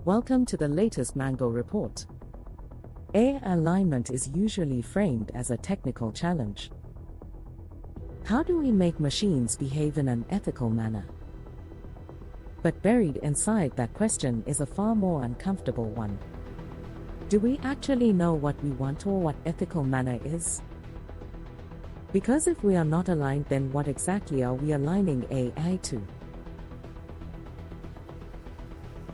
Welcome to the latest Mango report. AI alignment is usually framed as a technical challenge. How do we make machines behave in an ethical manner? But buried inside that question is a far more uncomfortable one. Do we actually know what we want or what ethical manner is? Because if we are not aligned, then what exactly are we aligning AI to?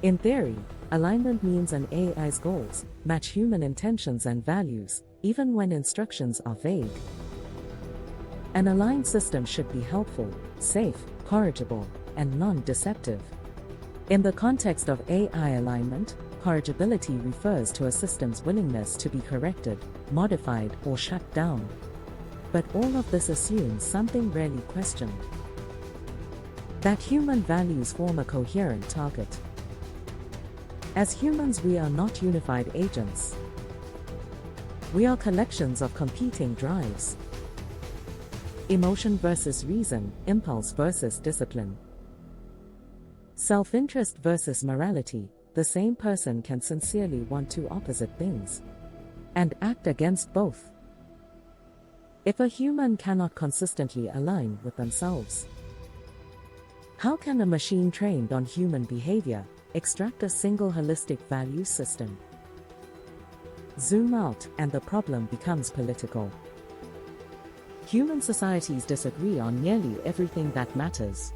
In theory, alignment means an AI's goals match human intentions and values, even when instructions are vague. An aligned system should be helpful, safe, corrigible, and non-deceptive. In the context of AI alignment, corrigibility refers to a system's willingness to be corrected, modified, or shut down. But all of this assumes something rarely questioned: that human values form a coherent target. As humans, we are not unified agents. We are collections of competing drives. Emotion versus reason, impulse versus discipline. Self-interest versus morality. The same person can sincerely want two opposite things and act against both. If a human cannot consistently align with themselves, how can a machine trained on human behavior extract a single holistic value system? Zoom out, and the problem becomes political. Human societies disagree on nearly everything that matters: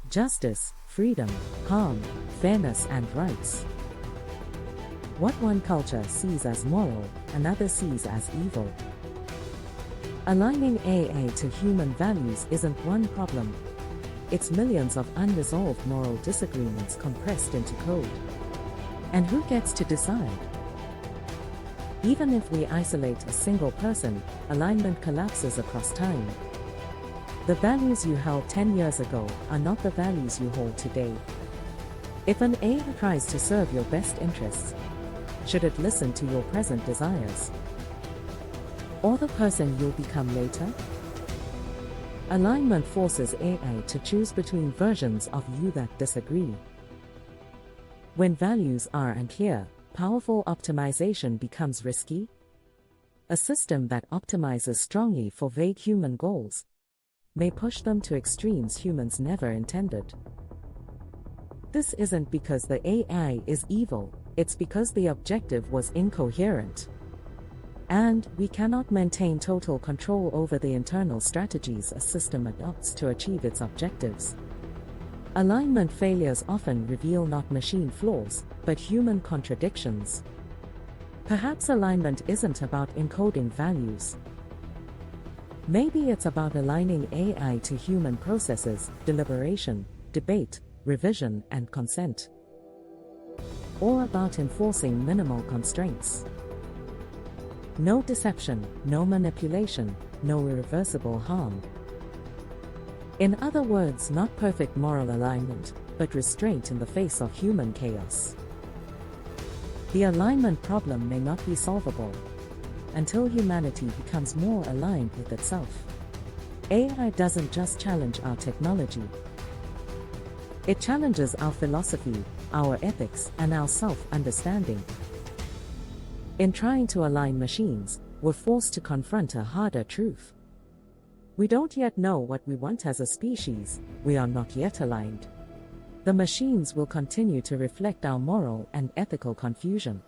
justice, freedom, harm, fairness, and rights. What one culture sees as moral, another sees as evil. Aligning AI to human values isn't one problem. It's millions of unresolved moral disagreements compressed into code. And who gets to decide? Even if we isolate a single person, alignment collapses across time. The values you held 10 years ago are not the values you hold today. If an AI tries to serve your best interests, should it listen to your present desires? Or the person you'll become later? Alignment forces AI to choose between versions of you that disagree. When values are unclear, powerful optimization becomes risky. A system that optimizes strongly for vague human goals may push them to extremes humans never intended. This isn't because the AI is evil, it's because the objective was incoherent. And we cannot maintain total control over the internal strategies a system adopts to achieve its objectives. Alignment failures often reveal not machine flaws, but human contradictions. Perhaps alignment isn't about encoding values. Maybe it's about aligning AI to human processes, deliberation, debate, revision, and consent. Or about enforcing minimal constraints. No deception, no manipulation, no irreversible harm. In other words, not perfect moral alignment, but restraint in the face of human chaos. The alignment problem may not be solvable until humanity becomes more aligned with itself. AI doesn't just challenge our technology. It challenges our philosophy, our ethics, and our self-understanding. In trying to align machines, we're forced to confront a harder truth. We don't yet know what we want as a species. We are not yet aligned. The machines will continue to reflect our moral and ethical confusion.